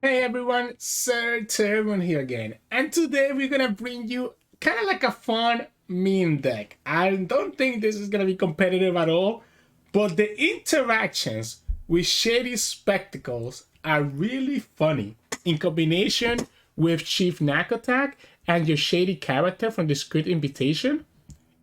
Hey everyone, Sirturmund here again, and today we're gonna bring you kind of like a fun meme deck. I don't think this is gonna be competitive at all, but the interactions with Shady spectacles are really funny in combination with Chief Nakotak and your Shady character from the Squid Invitation.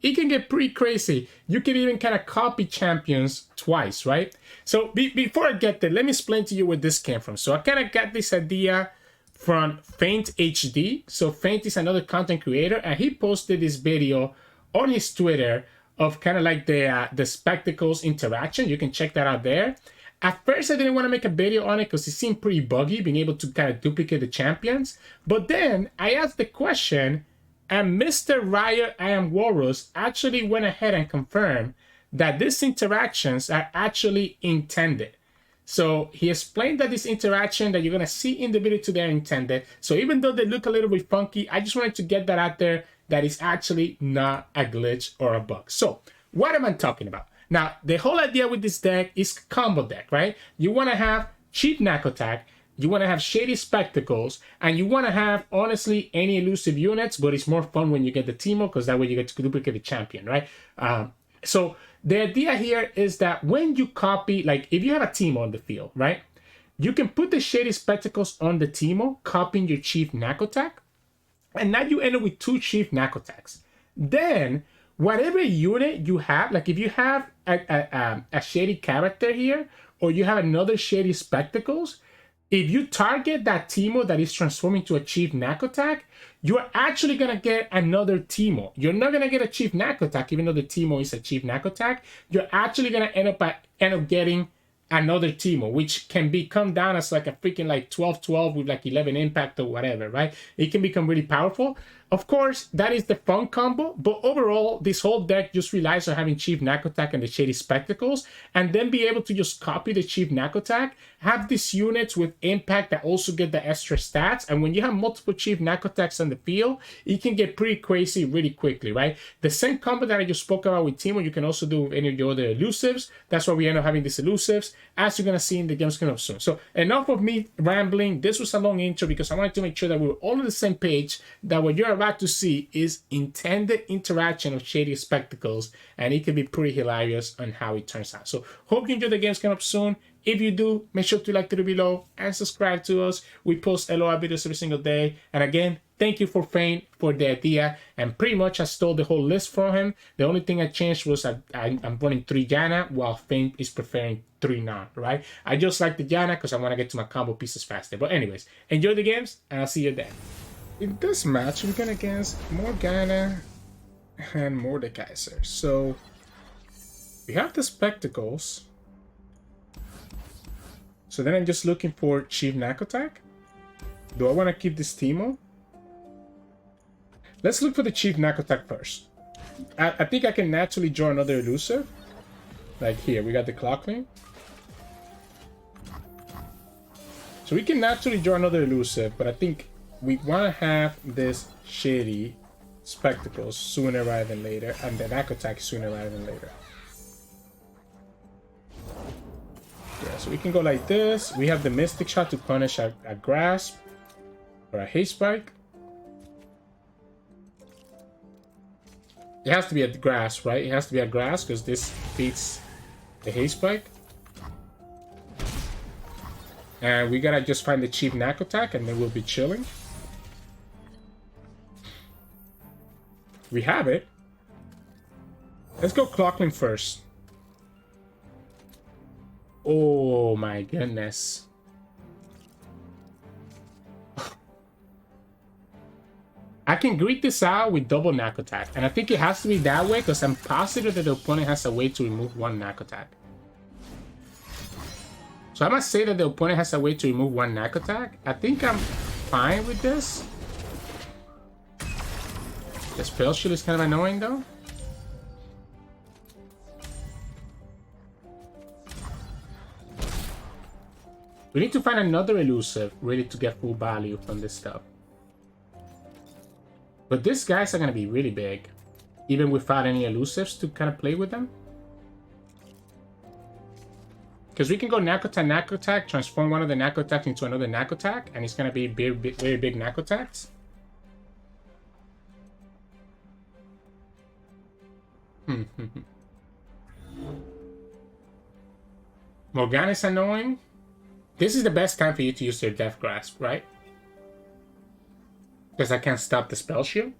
It can get pretty crazy. You can even kind of copy champions twice, right? So before I get there, let me explain to you where this came from. So I kind of got this idea from Faint HD. So Faint is another content creator, and he posted this video on his Twitter of kind of like the spectacles interaction. You can check that out there. At first, I didn't want to make a video on it because it seemed pretty buggy, being able to kind of duplicate the champions. But then I asked the question, and Mr. Riot I Am Walrus actually went ahead and confirmed that these interactions are actually intended. So he explained that this interaction that you're going to see in the video today are intended. So even though they look a little bit funky, I just wanted to get that out there that it's actually not a glitch or a bug. So what am I talking about? Now, the whole idea with this deck is combo deck, right? You want to have cheap Nakotak, you want to have Shady Spectacles, and you want to have, honestly, any elusive units, but it's more fun when you get the Teemo, because that way you get to duplicate the champion, right? So the idea here is that when you copy, like if you have a Teemo on the field, right? You can put the Shady Spectacles on the Teemo, copying your Chief Nakotak, and now you end up with two Chief Nakotaks. Then, whatever unit you have, like if you have a Shady character here, or you have another Shady Spectacles, if you target that Teemo that is transforming to a Chief Nakotak, you're actually going to get another Teemo. You're not going to get a Chief Nakotak, even though the Teemo is a Chief Nakotak. You're actually going to end up getting another Teemo, which can come down as like a freaking like 12-12 with like 11 impact or whatever, right? It can become really powerful. Of course, that is the fun combo, but overall, this whole deck just relies on having Chief Nakotak and the Shady Spectacles, and then be able to just copy the Chief Nakotak, have these units with impact that also get the extra stats, and when you have multiple Chief Nakotaks on the field, it can get pretty crazy really quickly, right? The same combo that I just spoke about with Teemo, you can also do with any of your other elusives. That's why we end up having these elusives, as you're going to see in the games coming up soon. So enough of me rambling. This was a long intro because I wanted to make sure that we were all on the same page, that what you're about to see is intended interaction of Shady Spectacles, and it can be pretty hilarious on how it turns out. So hope you enjoy the games coming up soon. If you do, make sure to like the video below and subscribe to us. We post LOR videos every single day. And again, thank you for Faint for the idea. And pretty much I stole the whole list from him. The only thing I changed was I'm running 3 Janna while Faint is preferring 3 non, right? I just like the Janna because I want to get to my combo pieces faster. But anyways, enjoy the games and I'll see you then. In this match, we're going against Morgana and Mordekaiser. So we have the Spectacles. So then I'm just looking for Chief Nakotak. Do I want to keep this Teemo? Let's look for the Chief Nakotak first. I think I can naturally draw another elusive. Like here, we got the Clockling. So we can naturally draw another elusive, but I think we want to have this Shady Spectacles sooner rather than later, and the Nakotak sooner rather than later. Yeah, so we can go like this. We have the Mystic Shot to punish a Grasp or a Haste Spike. It has to be a Grasp, right? It has to be a Grasp because this beats the Haste Spike. And we gotta just find the Chief Nakotak and then we'll be chilling. We have it. Let's go Clockling first. Oh my goodness. I can greet this out with double Nakotak. And I think it has to be that way because I'm positive that the opponent has a way to remove 1 Nakotak. So I must say that the opponent has a way to remove 1 Nakotak. I think I'm fine with this. The Spell Shield is kind of annoying though. We need to find another elusive really to get full value from this stuff. But these guys are going to be really big, even without any elusives to kind of play with them. Because we can go Nakotak, transform one of the Nakotak into another Nakotak, and it's gonna be very big Nakotaks. Morgana is annoying. This is the best time for you to use your Death Grasp, right? Because I can't stop the spell shield.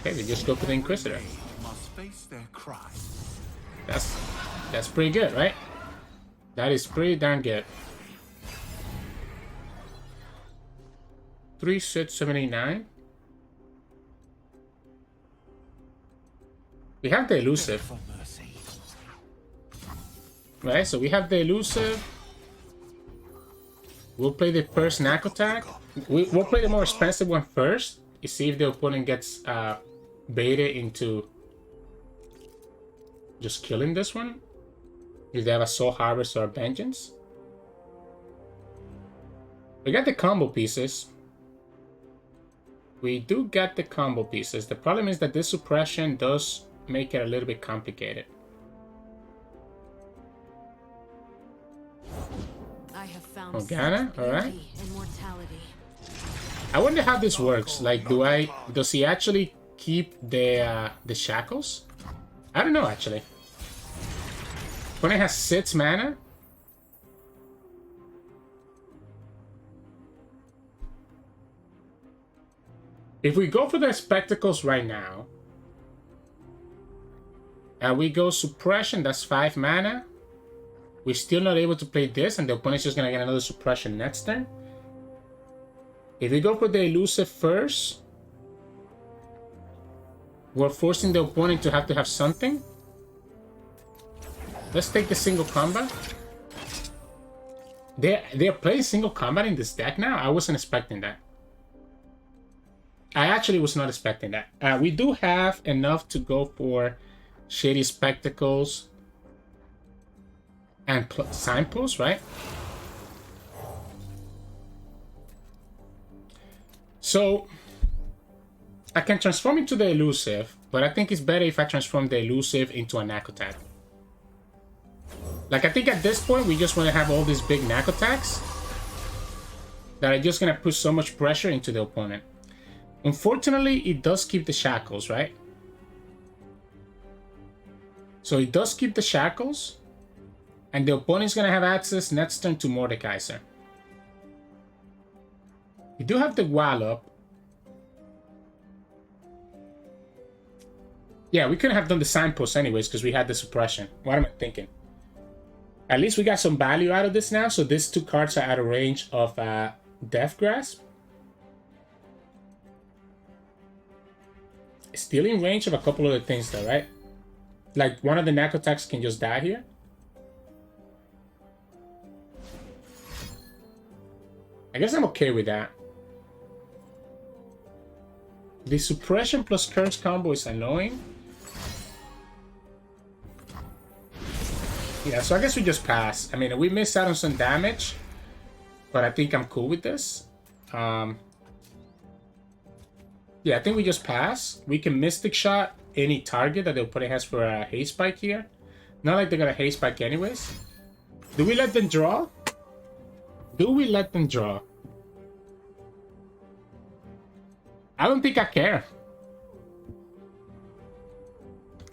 Okay, we just go for the Inquisitor. That's pretty good, right? That is pretty darn good. 3, 6, 7, 8, 9. We have the elusive. Right, so we have the elusive. We'll play the first Nakotak. We'll play the more expensive one first. You see if the opponent gets baited into just killing this one. If they have a Soul Harvest or a Vengeance. We got the combo pieces. We do get the combo pieces. The problem is that this suppression does make it a little bit complicated. Morgana, alright. I wonder how this works. Like, does he actually keep the shackles? I don't know, actually. When it has 6 mana? If we go for the spectacles right now, and we go suppression, that's 5 mana. We're still not able to play this, and the opponent's just gonna get another suppression next turn. If we go for the elusive first, we're forcing the opponent to have something. Let's take the single combat. They're playing single combat in this deck now? I wasn't expecting that. I actually was not expecting that. We do have enough to go for Shady Spectacles and Signposts, right? So I can transform into the elusive, but I think it's better if I transform the elusive into a Nakotak. Like, I think at this point we just want to have all these big Nakotaks that are just gonna put so much pressure into the opponent. Unfortunately, it does keep the shackles, right? So it does keep the shackles, and the opponent's gonna have access next turn to Mordekaiser. We do have the Wallop. Yeah, we couldn't have done the Signpost anyways because we had the suppression. What am I thinking? At least we got some value out of this now, so these 2 cards are out of range of Death Grasp. Still in range of a couple other things though, right? Like, one of the Nakotaks can just die here. I guess I'm okay with that. The suppression plus curse combo is annoying. Yeah, so I guess we just pass. I mean, we missed out on some damage, but I think I'm cool with this. Yeah, I think we just pass. We can Mystic Shot any target that the opponent has for a Haste Spike here. Not like they're gonna Haste Spike anyways. Do we let them draw? Do we let them draw? I don't think I care.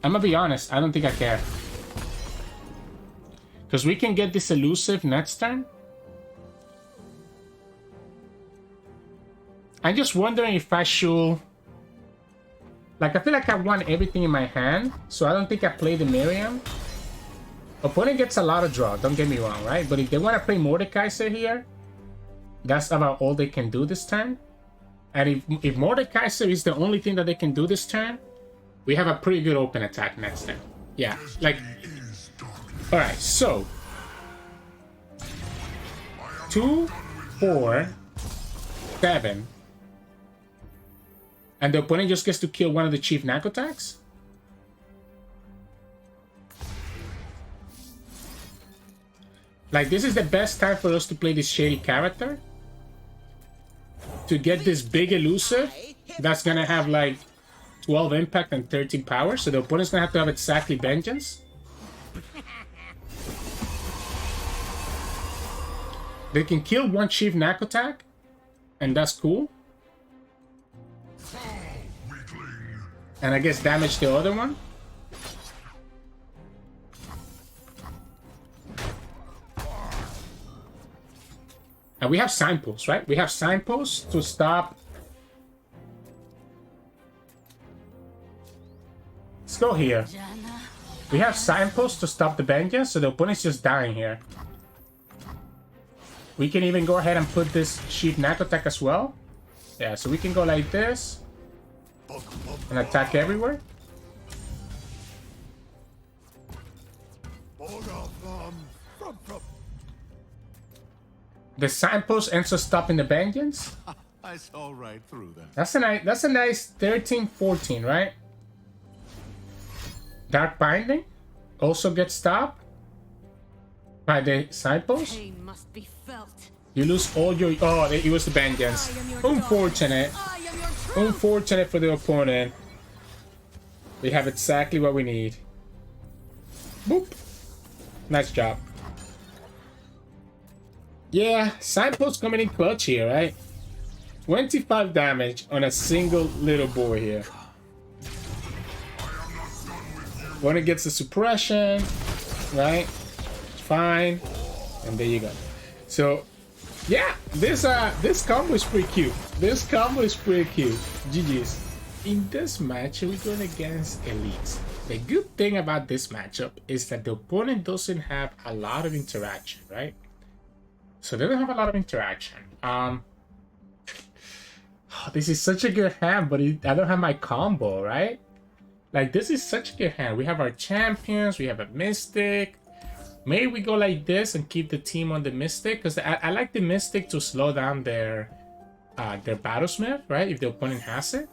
I'm gonna be honest, I don't think I care. Because we can get this elusive next turn. I'm just wondering if I should... Like, I feel like I want everything in my hand, so I don't think I play the Miriam. Opponent gets a lot of draw, don't get me wrong, right? But if they want to play Mordekaiser here, that's about all they can do this turn. And if Mordekaiser is the only thing that they can do this turn, we have a pretty good open attack next turn. Yeah, like... Alright, so... 2, 4, 7... And the opponent just gets to kill one of the Chief Nakotaks? Like, this is the best time for us to play this Shady character. To get this big elusive that's gonna have like 12 impact and 13 power. So the opponent's gonna have to have exactly Vengeance. They can kill one Chief Nakotak, and that's cool. And I guess damage the other one. And we have signposts, right? We have signposts to stop. Let's go here. We have signposts to stop the vengeance, so the opponent's just dying here. We can even go ahead and put this Chief Nakotak as well. Yeah, so we can go like this and attack everywhere. The signpost ends up stopping the vengeance. I saw right through them. That's a nice 13-14, right? Dark Binding also gets stopped by the signpost. Pain must be felt. You lose all your... Oh, it was the vengeance. Unfortunate. Unfortunate for the opponent. We have exactly what we need. Boop. Nice job. Yeah, signpost coming in clutch here, right? 25 damage on a single little boy here. When it gets the suppression, right? Fine. And there you go. So, yeah, this combo is pretty cute. This combo is pretty cute. GG's. In this match, we're going against elites. The good thing about this matchup is that the opponent doesn't have a lot of interaction, right? So they don't have a lot of interaction. This is such a good hand, but I don't have my combo, right? Like, this is such a good hand. We have our champions, we have a Mystic. Maybe we go like this and keep the team on the Mystic, because I like the Mystic to slow down their Battlesmith, right? If the opponent has it.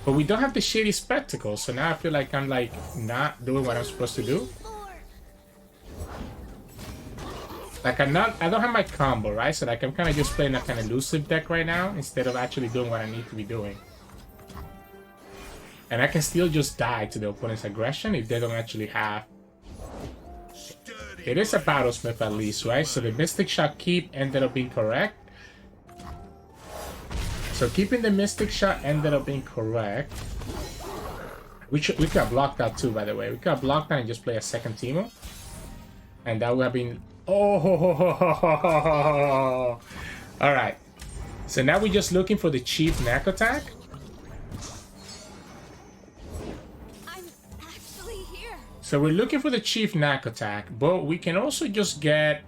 But we don't have the Shady Spectacle, so now I feel like I'm like not doing what I'm supposed to do. Like I don't have my combo, right? So like I'm kind of just playing that kind of elusive deck right now instead of actually doing what I need to be doing. And I can still just die to the opponent's aggression if they don't actually have. It is a Battlesmith at least, right? So the Mystic Shot keep ended up being correct. So keeping the Mystic Shot ended up being correct. We could have blocked that too, by the way. We could have blocked that and just play a second Teemo. And that would have been... Oh! Alright. So now we're just looking for the Chief Nakotak. I'm actually here. So we're looking for the Chief Nakotak, but we can also just get...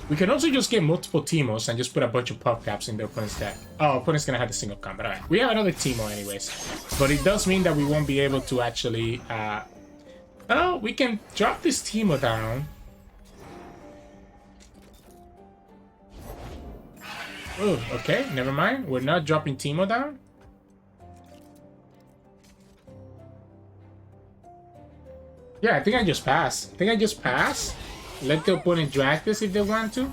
We can also just get multiple Teemos and just put a bunch of puff caps in the opponent's deck. Oh, opponent's gonna have the single combat. Alright. We have another Teemo anyways. But it does mean that we won't be able to actually... Oh, we can drop this Teemo down. Oh, okay, never mind. We're not dropping Teemo down. Yeah, I think I just pass. Let the opponent drag this if they want to.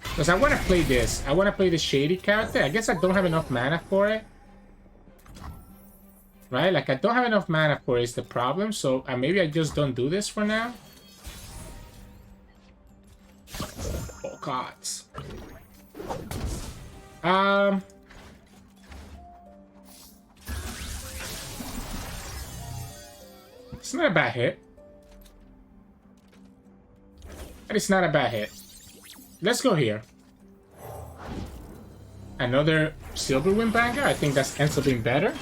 Because I want to play this. I want to play the Shady character. I guess I don't have enough mana for it. Right? Like, I don't have enough mana for it is the problem. So, maybe I just don't do this for now. Oh, gods. It's not a bad hit. But it's not a bad hit. Let's go here. Another Silver Windbanger. I think that ends up being better.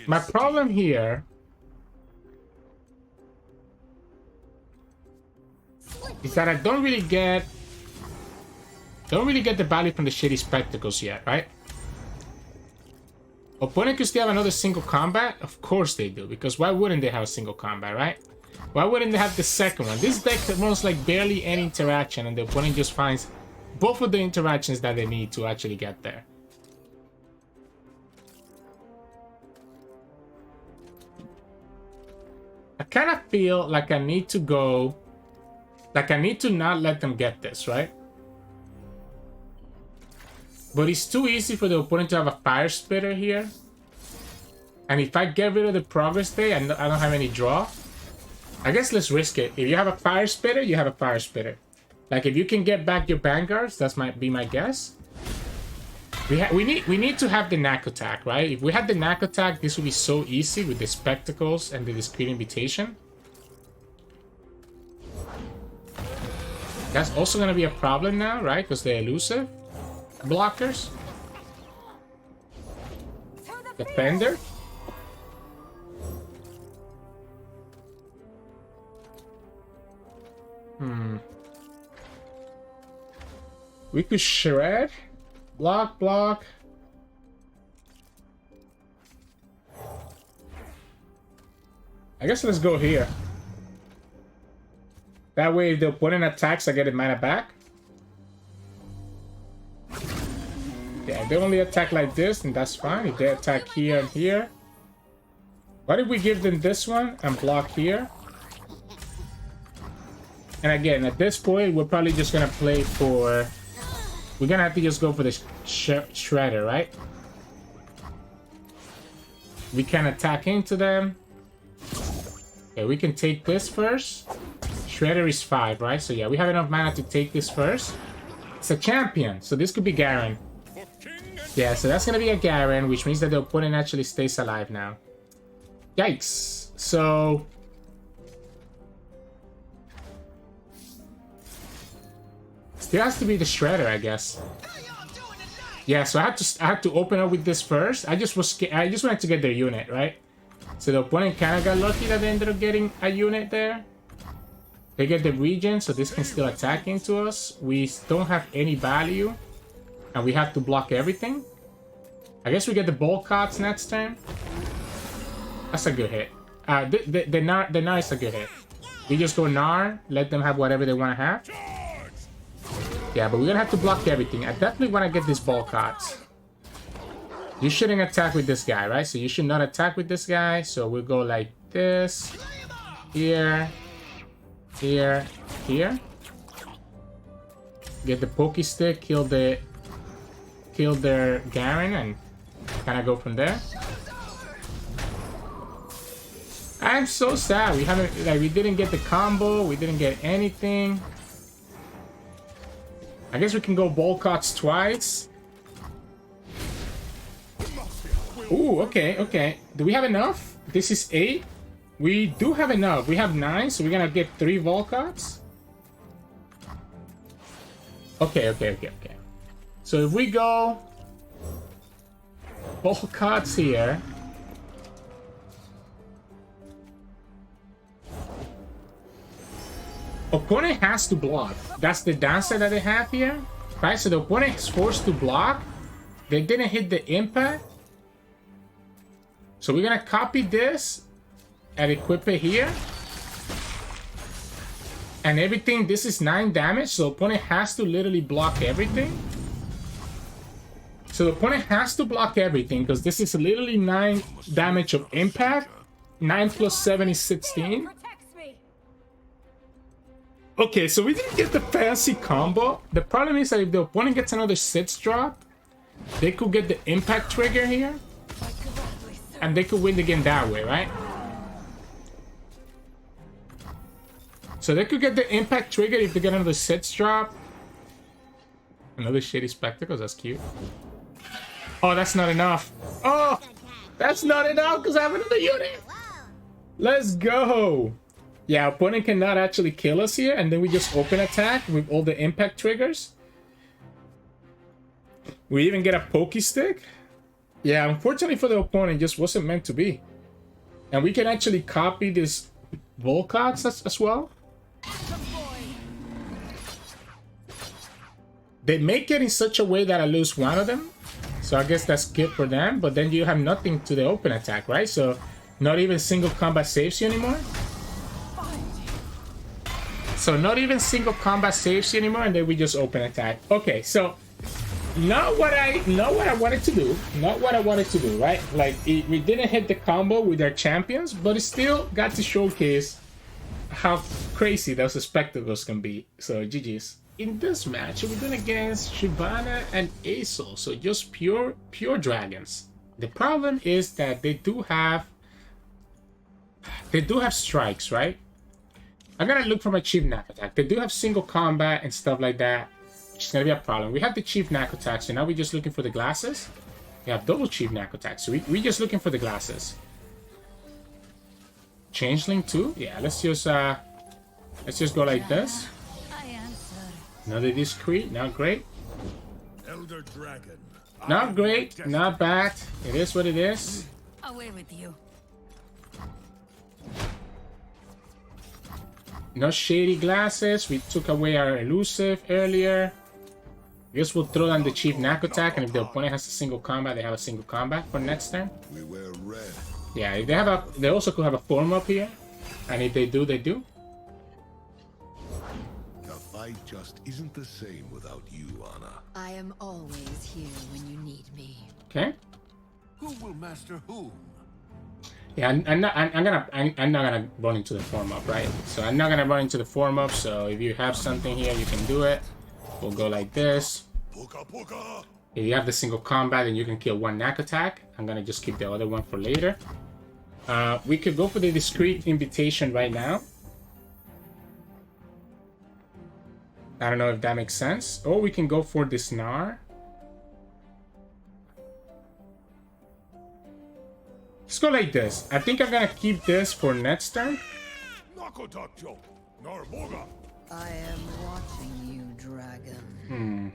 My problem here is that I don't really get the value from the Shady Spectacles yet, right? Opponent could still have another single combat? Of course they do, because why wouldn't they have a single combat, right? Why wouldn't they have the second one? This deck runs like barely any interaction, and the opponent just finds both of the interactions that they need to actually get there. I kind of feel like I need to go... Like, I need to not let them get this, right? But it's too easy for the opponent to have a Fire Spitter here. And if I get rid of the progress day, I don't have any draw. I guess let's risk it. If you have a fire spitter, you have a fire spitter. Like if you can get back your vanguards, that's might be my guess. We need to have the Nakotak, right? If we had the Nakotak, this would be so easy with the spectacles and the discreet invitation. That's also gonna be a problem now, right? Because they're elusive blockers. Defender. We could shred. Block, block. I guess let's go here. That way, if the opponent attacks, I get a mana back. Yeah, if they only attack like this, then that's fine. If they attack here and here. What if we give them this one and block here? And again, at this point, we're probably just gonna play for... We're gonna have to just go for the shredder, right? We can attack into them. Okay, we can take this first. Shredder is 5, right? So yeah, we have enough mana to take this first. It's a champion, so this could be Garen. Yeah, so that's gonna be a Garen, which means that the opponent actually stays alive now. Yikes. So... Still has to be the shredder, I guess. Yeah, so I had to open up with this first. I just wanted to get their unit, right? So the opponent kind of got lucky that they ended up getting a unit there. They get the regen, so this can still attack into us. We don't have any value, and we have to block everything. I guess we get the Bolcots next turn. That's a good hit. The Gnar is a good hit. We just go Gnar, let them have whatever they want to have. Yeah, but we're gonna have to block everything. I definitely want to get these Bolcots. You shouldn't attack with this guy, right? So you should not attack with this guy. So we'll go like this. Here. Here. Here. Get the Pokey Stick, kill their Garen, and kind of go from there. I'm so sad. We didn't get the combo. We didn't get anything. I guess we can go Bolcots twice. Ooh, okay, okay. Do we have enough? This is 8. We do have enough. We have 9, so we're gonna get 3 Volcots. Okay, okay, okay, okay. So if we go Volcots here. Opponent has to block. That's the downside that they have here. Right, so the opponent is forced to block. They didn't hit the impact. So we're gonna copy this and equip it here. And everything, this is 9 damage, so the opponent has to literally block everything. So the opponent has to block everything, because this is literally 9 damage of impact. 9 plus 7 is 16. Okay, so we didn't get the fancy combo. The problem is that if the opponent gets another 6 drop, they could get the impact trigger here. And they could win the game that way, right? So they could get the impact trigger if they get another 6 drop. Another Shady Spectacles, that's cute. Oh, that's not enough. Oh, that's not enough because I have another unit. Let's go. Yeah, opponent cannot actually kill us here, and then we just open attack with all the impact triggers. We even get a Pokey Stick. Yeah, unfortunately for the opponent, it just wasn't meant to be. And we can actually copy this Volcots as well. They make it in such a way that I lose one of them. So I guess that's good for them, but then you have nothing to the open attack, right? So not even single combat saves you anymore. So not even single combat saves you anymore, and then we just open attack. Okay, so not what I wanted to do. Not what I wanted to do, right? Like we didn't hit the combo with our champions, but it still got to showcase how crazy those spectacles can be. So GG's. In this match, we're going against Shyvana and Aesol, so just pure dragons. The problem is that they do have strikes, right? I'm gonna look for my Chief Nakotak. They do have single combat and stuff like that, which is gonna be a problem. We have the Chief Nakotak, so now we're just looking for the glasses. We have double Chief Nakotak, so we're just looking for the glasses. Changeling too? Yeah, let's just go like this. I answer. Another discreet, not great. Elder Dragon. Not great, not bad. It is what it is. Away with you. No Shady glasses. We took away our elusive earlier. Guess we'll throw down the Chief Nakotak, and if the opponent has a single combat, they have a single combat for next turn. We wear red. Yeah, if they have a, they also could have a form up here, and if they do, they do. The fight just isn't the same without you, Anna. I am always here when you need me. Okay. Who will master whom? Yeah, I'm not gonna run into the form up, right? So I'm not gonna run into the form up. So if you have something here, you can do it. We'll go like this. Puka puka. If you have the single combat, then you can kill one Nakotak. I'm gonna just keep the other one for later. We could go for the discreet invitation right now. I don't know if that makes sense. Or we can go for this Gnar. Let's go like this. I think I'm gonna keep this for next turn. Nakotak joke. Narboga. I am watching you, dragon.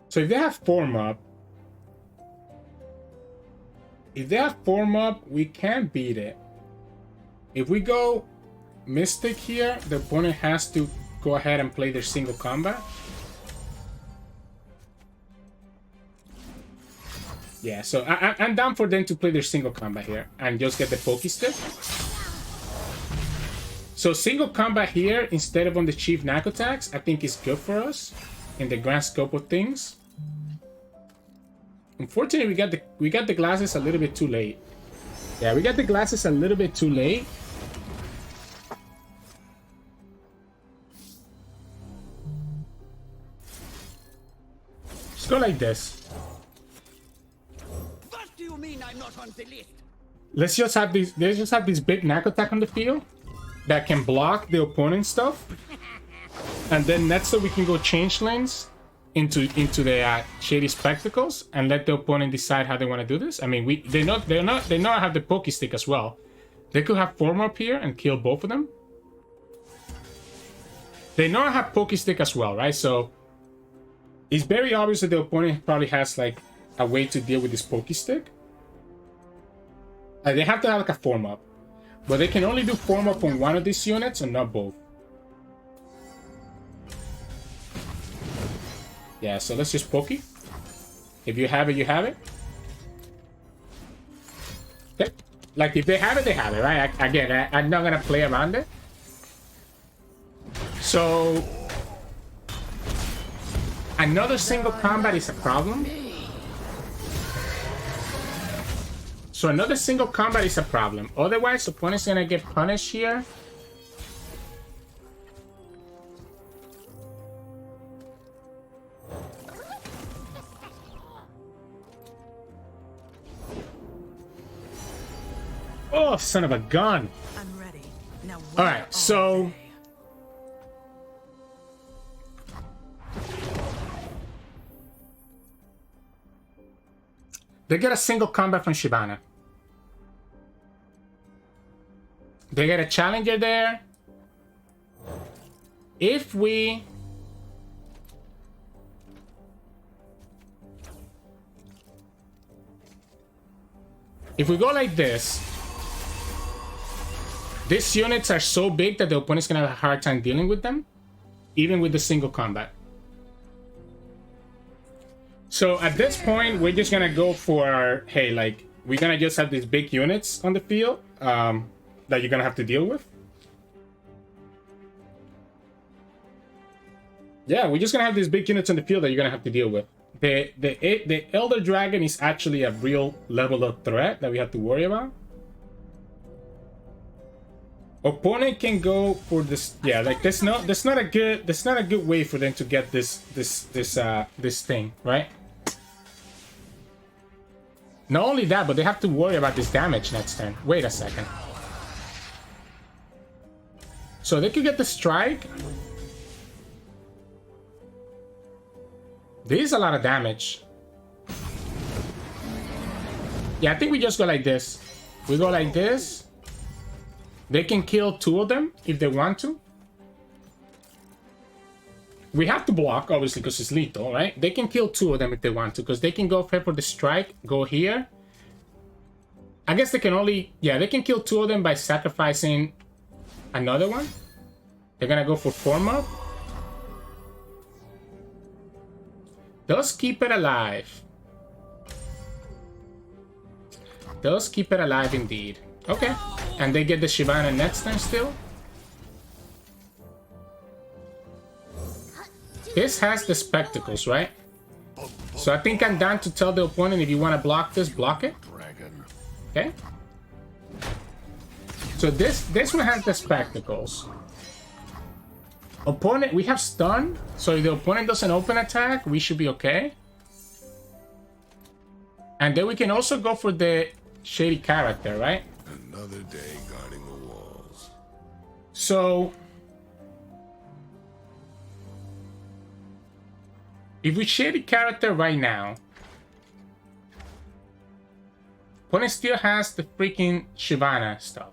So if they have form up, we can beat it. If we go Mystic here, the opponent has to go ahead and play their single combat. Yeah, so I'm down for them to play their single combat here and just get the Pokey Stick. So single combat here instead of on the Chief Nakotaks, I think is good for us in the grand scope of things. Unfortunately, we got the glasses a little bit too late. Yeah, we got the glasses a little bit too late. Let's go like this. What do you mean I'm not on the list? Let's just have this big Nakotak on the field that can block the opponent's stuff, and then next so we can go change lanes into the Shady Spectacles and let the opponent decide how they want to do this. I mean, they know I have the Pokey Stick as well. They could have form up here and kill both of them. They know I have Pokey Stick as well, right? So it's very obvious that the opponent probably has like a way to deal with this Pokey Stick. They have to have like a form up, but they can only do form up on one of these units and not both. Yeah, so let's just Pokey. If you have it, you have it. Okay. Like if they have it, right? Again, I'm not gonna play around it. So another single combat is a problem. So another single combat is a problem. Otherwise, the opponent's gonna get punished here. Oh, son of a gun. I'm ready. Now All right, so they get a single combat from Shyvana. They get a challenger there. If we go like this, these units are so big that the opponent's gonna have a hard time dealing with them, even with the single combat. So at this point, we're just gonna go for, hey, like, we're gonna just have these big units on the field that you're gonna have to deal with. Yeah, we're just gonna have these big units on the field that you're gonna have to deal with. The Elder Dragon is actually a real level of threat that we have to worry about. Opponent can go for this. Yeah, like that's not a good way for them to get this thing, right? Not only that, but they have to worry about this damage next turn. Wait a second. So they could get the strike. This is a lot of damage. Yeah, I think we just go like this. We go like this. They can kill 2 of them if they want to. We have to block, obviously, because it's lethal, right? They can kill 2 of them if they want to, because they can go for the strike, go here. I guess they can only... Yeah, they can kill 2 of them by sacrificing another one. They're gonna go for form up. Does keep it alive. Does keep it alive indeed. Okay. And they get the Shyvana next turn still. This has the spectacles, right? So I think I'm down to tell the opponent, if you want to block this, block it. Okay. So this one has the spectacles. Opponent, we have stun. So if the opponent doesn't open attack, we should be okay. And then we can also go for the Shady character, right? Another day guarding the walls. So if we Shady character right now, opponent still has the freaking Shyvana stuff.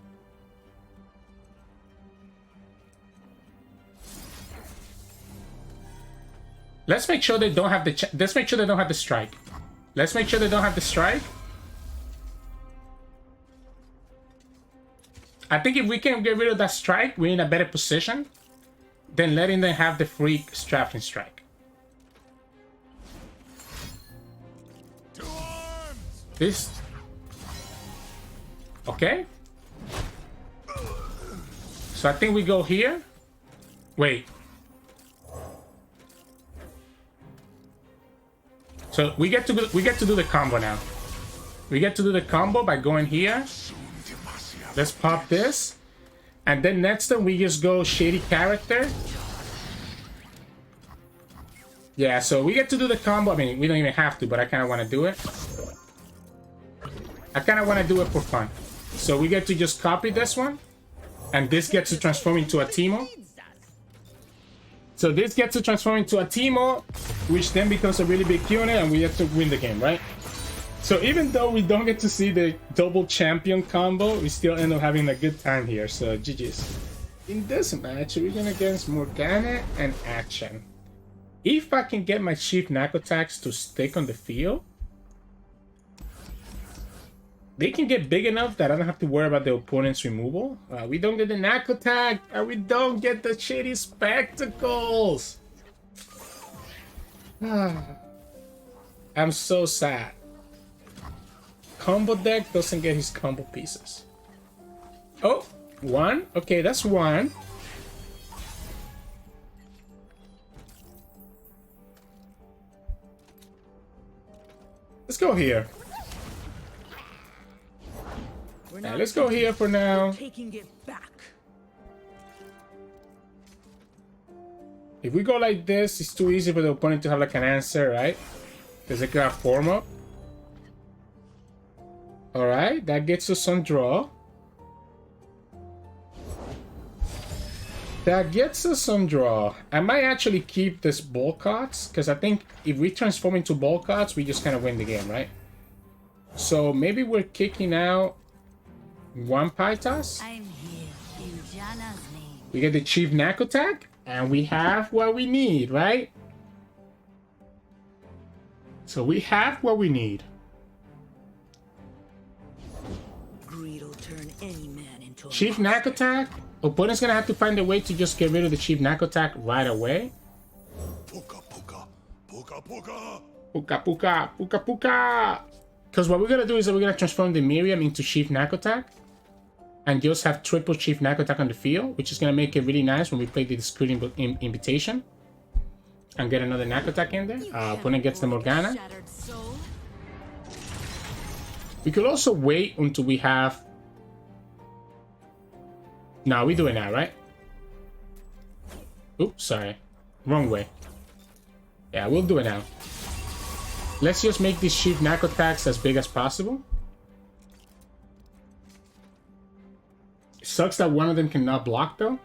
Let's make sure they don't have the let's make sure they don't have the strike. Let's make sure they don't have the strike. I think if we can get rid of that strike, we're in a better position than letting them have the free Strapping strike. This. Okay. So I think we go here. Wait. So we get to do the combo now. We get to do the combo by going here. Let's pop this. And then next time we just go Shady character. Yeah, so we get to do the combo. I mean, we don't even have to, but I kind of want to do it. I kind of want to do it for fun. So we get to just copy this one. And this gets to transform into a Teemo. So this gets to transform into a Teemo, which then becomes a really big unit, and we have to win the game, right? So even though we don't get to see the double champion combo, we still end up having a good time here. So GG's. In this match, we're going against Morgana and Akshan. If I can get my Chief Nakotak to stick on the field, they can get big enough that I don't have to worry about the opponent's removal. We don't get the Nakotak, and we don't get the Shady spectacles. I'm so sad. Combo deck doesn't get his combo pieces. Oh, 1. Okay, that's 1. Let's go here. Yeah, let's go here for now. Taking it back. If we go like this, it's too easy for the opponent to have like an answer, right? Because they can have form up. Alright, that gets us some draw. That gets us some draw. I might actually keep this ball cards, because I think if we transform into ball cards, we just kind of win the game, right? So maybe we're kicking out 1 Pythos. I'm here in Janna's name. We get the Chief Nakotak, and we have what we need, right? So we have what we need. Greed will turn any man into a Chief Nakotak. Opponent's gonna have to find a way to just get rid of the Chief Nakotak right away. Puka puka, puka puka. Puka puka, puka puka. Because what we're gonna do is that we're gonna transform the Miriam into Chief Nakotak, and just have triple Chief Nakotak on the field, which is gonna make it really nice when we play the discreet invitation, and get another Nakotak in there. Opponent gets the Morgana. Shattered soul. We could also wait until we have. No, we do it now, right? Oops, sorry. Wrong way. Yeah, we'll do it now. Let's just make these sheep Nakotaks as big as possible. It sucks that one of them cannot block though.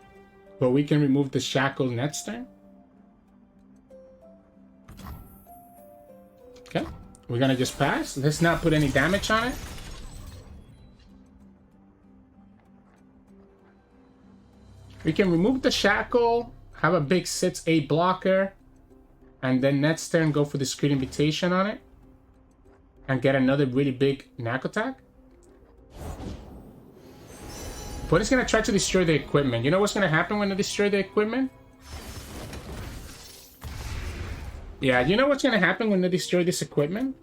But we can remove the shackle next turn. Okay. We're gonna just pass. Let's not put any damage on it. We can remove the shackle, have a big 6/8 blocker, and then next turn go for the Screen Invitation on it. And get another really big Nakotak. But it's gonna try to destroy the equipment. You know what's gonna happen when they destroy the equipment? Yeah, you know what's gonna happen when they destroy this equipment?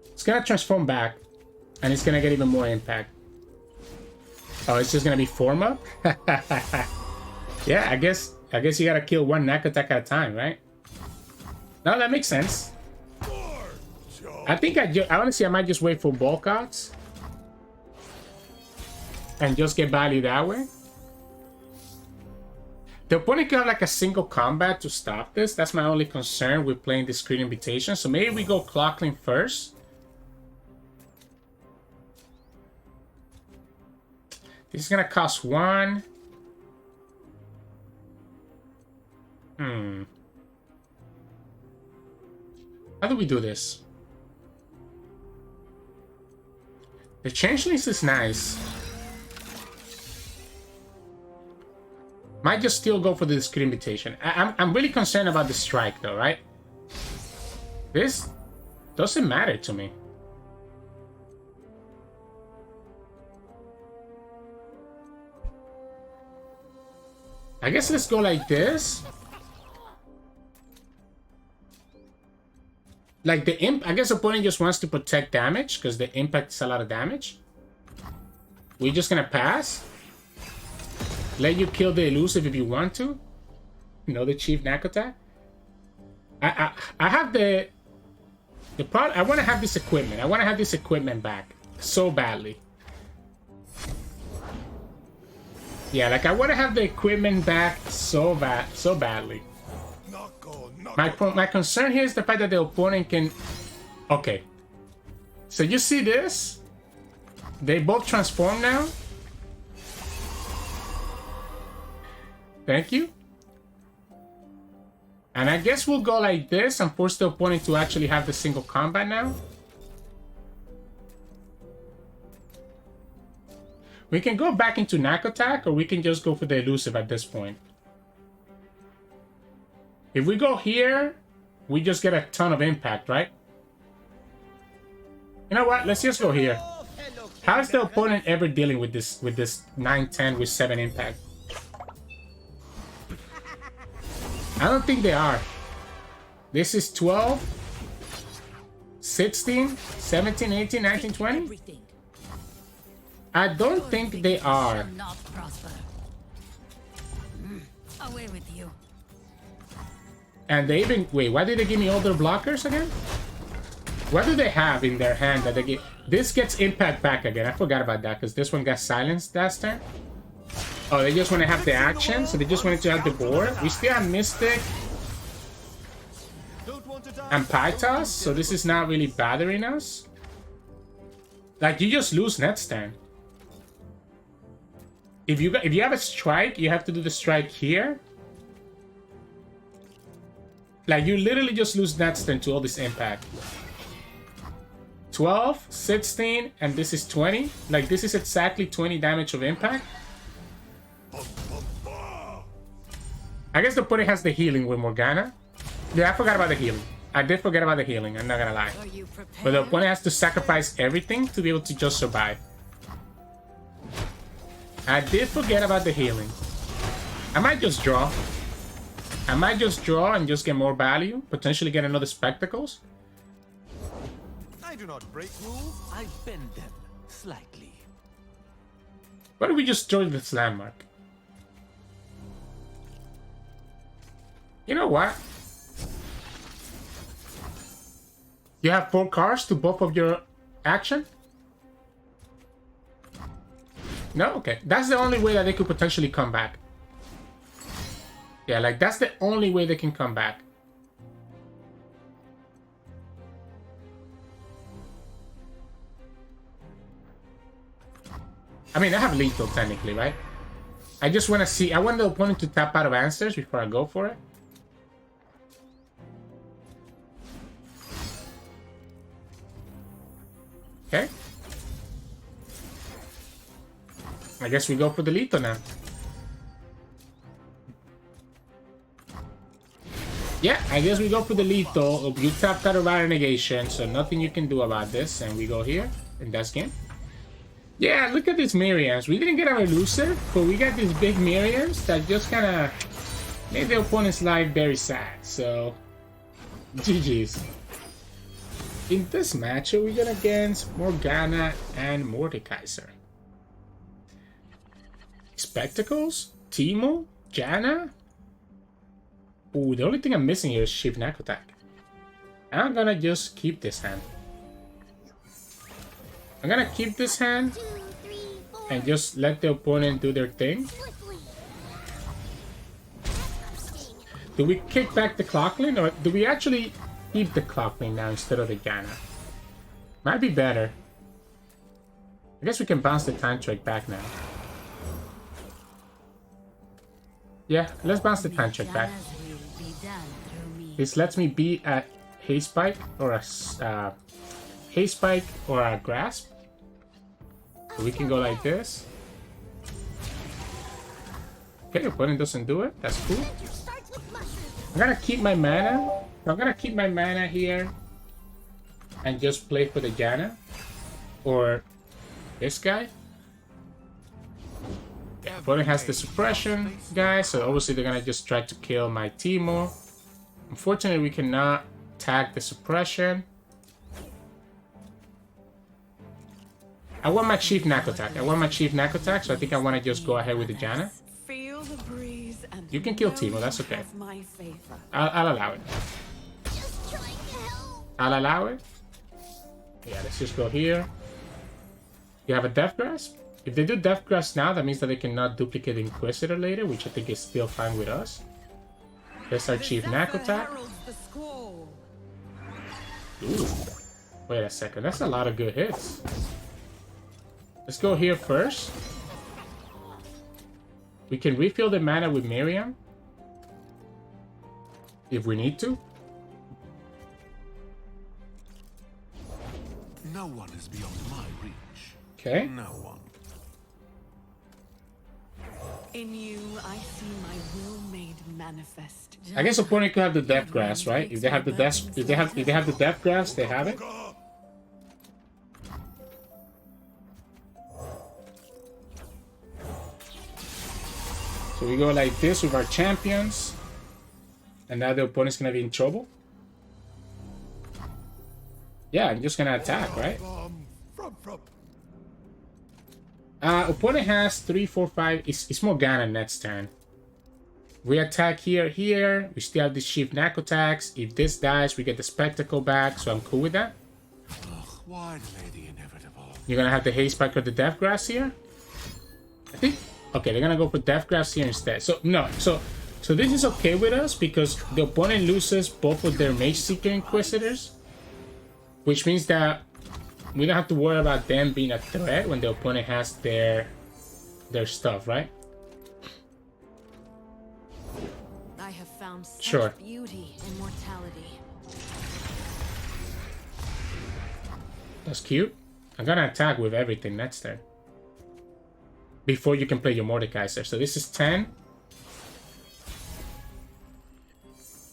It's gonna transform back, and it's gonna get even more impact. Oh, it's just gonna be form up? Yeah, I guess you gotta kill one Nakotak at a time, right? No, that makes sense. I think honestly I might just wait for bulk outs. And just get value that way. The opponent can have like a single combat to stop this. That's my only concern with playing the Screen Invitation. So maybe we go Clockling first. This is gonna cost 1. How do we do this? The Changelings is nice. Might just still go for the Screen Invitation. I'm really concerned about the strike though, right? This doesn't matter to me. I guess let's go like this. Like the imp, I guess opponent just wants to protect damage because the impact is a lot of damage. We're just gonna pass. Let you kill the elusive if you want to. You the Chief Nakotak. I have the product. I want to have this equipment. I want to have this equipment back so badly. Yeah, like I want to have the equipment back so badly. My concern here is the fact that the opponent can... Okay. So you see this? They both transform now. Thank you. And I guess we'll go like this and force the opponent to actually have the single combat now. We can go back into Nakotak, or we can just go for the elusive at this point. If we go here, we just get a ton of impact, right? You know what? Let's just go here. How is the opponent ever dealing with this 9-10 with 7 impact? I don't think they are. This is 12, 16, 17, 18, 19, 20. I don't think they are. Not prosper. Away with you. And they even... Wait, why did they give me all their blockers again? What do they have in their hand that they get... This gets impact back again. I forgot about that because this one got silenced last time. Oh, they just want to have the action, so they just wanted to have the board. We still have Mystic and Pythos, so this is not really bothering us. Like, you just lose next turn. If you have a strike, you have to do the strike here. Like, you literally just lose next turn to all this impact. 12, 16, and this is 20. Like, this is exactly 20 damage of impact. I guess the opponent has the healing with Morgana. Yeah, I forgot about the healing. I did forget about the healing, I'm not gonna lie. But the opponent has to sacrifice everything to be able to just survive. I did forget about the healing. I might just draw. I might just draw and just get more value. Potentially get another Spectacles. I do not break rules, I bend them slightly. Why don't we just destroy this landmark? You know what? You have 4 cards to both of your action? No? Okay. That's the only way that they could potentially come back. Yeah, like, that's the only way they can come back. I mean, I have lethal technically, right? I just want to see. I want the opponent to tap out of answers before I go for it. Okay. I guess we go for the lethal now. Yeah, I guess we go for the lethal. You tapped out of our negation, so nothing you can do about this. And we go here, and that's game. Yeah, look at these Miriams. We didn't get our elusive, but we got these big Miriams that just kind of made the opponent's life very sad. So, GG's. In this match, we're going against Morgana and Mordekaiser. Spectacles? Teemo? Janna? Ooh, the only thing I'm missing here is Nakotak. I'm gonna just keep this hand. I'm gonna keep this hand and just let the opponent do their thing. Do we kick back the Clockling, or do we actually keep the Clockling now instead of the Janna? Might be better. I guess we can bounce the time trick back now. Yeah, let's bounce the time trick back. This lets me beat a haste spike or a haste spike or a grasp. So we can go like this. Okay, opponent doesn't do it. That's cool. I'm gonna keep my mana. I'm gonna keep my mana here and just play for the Janna or this guy. Yeah, opponent has the suppression guy, so obviously they're gonna just try to kill my Teemo. Unfortunately, we cannot tag the suppression. I want my Chief Nakotak. So I think I want to just go ahead with the Janna. You can kill Teemo, that's okay. I'll allow it. I'll allow it. Yeah, let's just go here. You have a Death Grasp? If they do Death Grasp now, that means that they cannot duplicate Inquisitor later, which I think is still fine with us. There's our Chief Nakotak. Ooh. Wait a second, that's a lot of good hits. Let's go here first. We can refill the mana with Miriam if we need to. No one is beyond my reach. Okay. No one. In you, I see my will made manifest. I guess opponent could have the Death Grasp, right? If they have the Death, if they have the Death Grasp, they have it. So we go like this with our champions, and now the opponent's gonna be in trouble. Yeah, I'm just gonna attack, right? Opponent has 3, 4, 5. It's Morgana next turn. We attack here, here. We still have the Chief Nakotaks. If this dies, we get the Spectacle back, so I'm cool with that. Why delay the inevitable? You're gonna have the Haze Spike or the Death Grass here? I think. Okay, they're gonna go for Death Grass here instead. So no, so this is okay with us because the opponent loses both of their Mage Seeker Inquisitors, which means that we don't have to worry about them being a threat when the opponent has their stuff, right? I have found such Sure. beauty in mortality. That's cute. I'm gonna attack with everything next turn before you can play your Mordekaiser. So this is 10.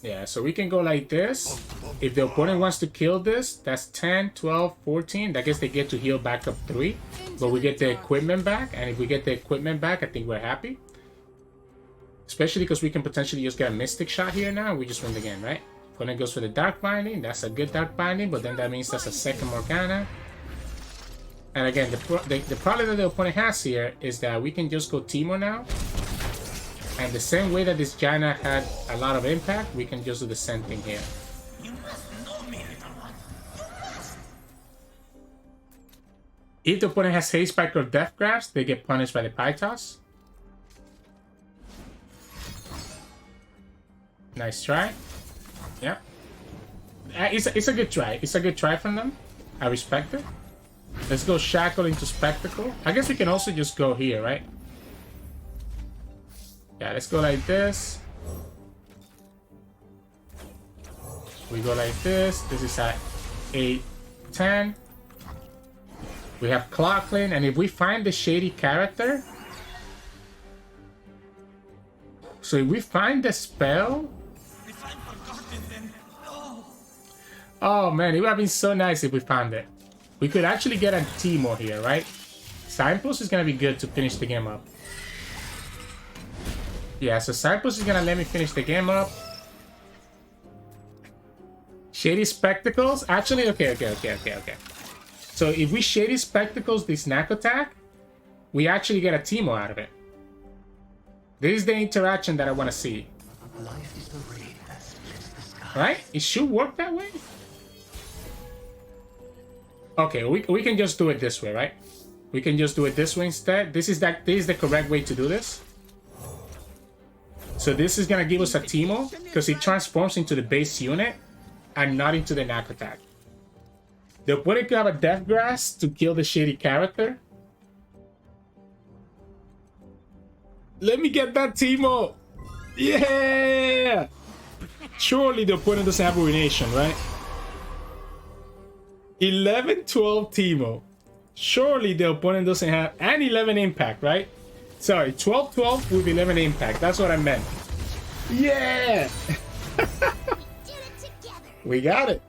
Yeah, so we can go like this. If the opponent wants to kill this, that's 10, 12, 14. I guess they get to heal back up 3. But we get the equipment back. And if we get the equipment back, I think we're happy. Especially because we can potentially just get a Mystic Shot here now. And we just win the game, right? Opponent goes for the Dark Binding. That's a good Dark Binding. But then that means that's a second Morgana. And again, the problem that the opponent has here is that we can just go Teemo now. And the same way that this Janna had a lot of impact, we can just do the same thing here. If the opponent has Haze Spike or Death Grasp, they get punished by the Pie Toss. Nice try. Yeah. It's a good try. It's a good try from them. I respect it. Let's go Shackle into Spectacle. I guess we can also just go here, right? Yeah, let's go like this. We go like this. This is at 8, 10. We have Clocklin, and if we find the Shady character... So if we find the spell... If I'm forgotten, then no. Oh man, it would have been so nice if we found it. We could actually get a Teemo here, right? Signpost is gonna be good to finish the game up. Yeah, so Signpost is gonna let me finish the game up. Shady Spectacles? Actually, okay. So if we Shady Spectacles this Nakotak, we actually get a Teemo out of it. This is the interaction that I want to see. Life is the rain that splits the sky. Right? It should work that way. Okay, we can just do it this way, right? We can just do it this way instead. This is the correct way to do this. So this is gonna give us a Teemo because it transforms into the base unit and not into the Nakotak. The opponent could have a Death Grass to kill the Shady character. Let me get that Teemo! Yeah! Surely the opponent doesn't have Ruination, right? 11-12 Teemo. Surely the opponent doesn't have... And 11 Impact, right? Sorry, 12-12 with 11 Impact. That's what I meant. Yeah! We got it.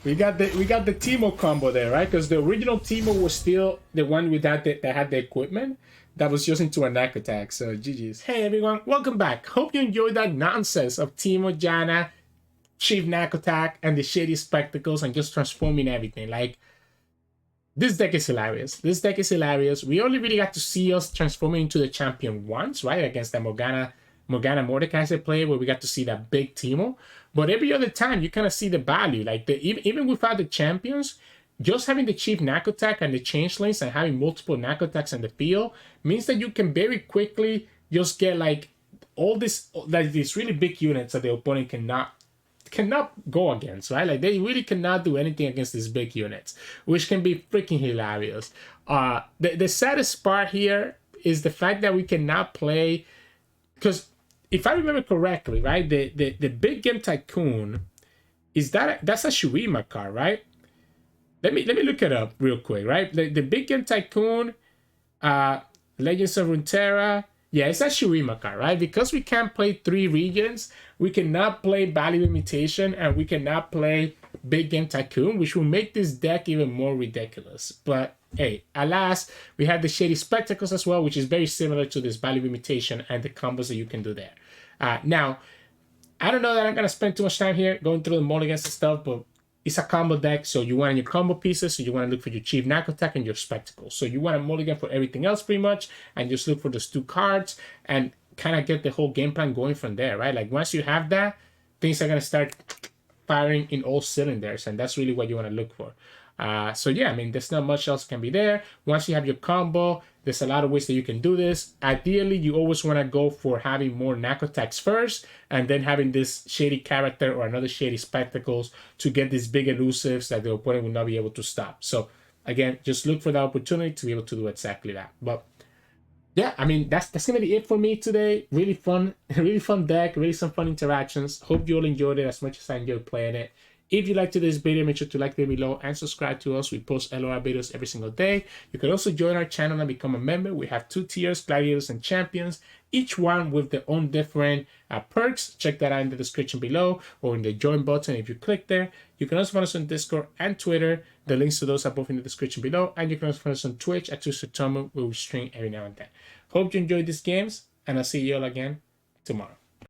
We got the Teemo combo there, right? Because the original Teemo was still the one with that had the equipment that was just into a Nakotak. So GG's. Hey everyone, welcome back. Hope you enjoyed that nonsense of Teemo, Janna, Chief Nakotak, and the Shady Spectacles and just transforming everything. Like, this deck is hilarious. This deck is hilarious. We only really got to see us transforming into the champion once, right? Against the Morgana Mordekaiser player, where we got to see that big Teemo. But every other time, you kind of see the value. Like, even without the champions, just having the Chief Nakotak and the Changelings and having multiple Nakotaks in the field means that you can very quickly just get, like, all this, like, these really big units that the opponent cannot go against, right? Like, they really cannot do anything against these big units, which can be freaking hilarious. The saddest part here is the fact that we cannot play, because if I remember correctly, right, the Big Game Tycoon that's a Shyvana card, right? Let me look it up real quick, right? The Big Game Tycoon, Legends of Runeterra. Yeah, it's a Shyvana card, right? Because we can't play 3 regions, we cannot play Value Imitation, and we cannot play Big Game Tycoon, which will make this deck even more ridiculous. But hey, alas, we have the Shady Spectacles as well, which is very similar to this Value Imitation and the combos that you can do there. Now, I don't know that I'm going to spend too much time here going through the mulligans and stuff, but it's a combo deck, so you want your combo pieces, so you want to look for your Chief Nakotak and your Spectacles. So you want a mulligan for everything else pretty much, and just look for those 2 cards and kind of get the whole game plan going from there, right? Like, once you have that, things are going to start firing in all cylinders, and that's really what you want to look for. So yeah, I mean, there's not much else can be there. Once you have your combo, there's a lot of ways that you can do this. Ideally, you always want to go for having more Nakotaks first, and then having this Shady character or another Shady Spectacles to get these big elusives that the opponent will not be able to stop. So again, just look for the opportunity to be able to do exactly that. But yeah, I mean, that's gonna be it for me today. Really fun deck, really some fun interactions. Hope you all enjoyed it as much as I enjoyed playing it. If you liked today's video, make sure to like it below and subscribe to us. We post LOR videos every single day. You can also join our channel and become a member. We have 2 tiers, Gladiators and Champions, each one with their own different perks. Check that out in the description below or in the join button if you click there. You can also find us on Discord and Twitter. The links to those are both in the description below. And you can also find us on Twitch at Sirturmund, where we stream every now and then. Hope you enjoyed these games, and I'll see you all again tomorrow.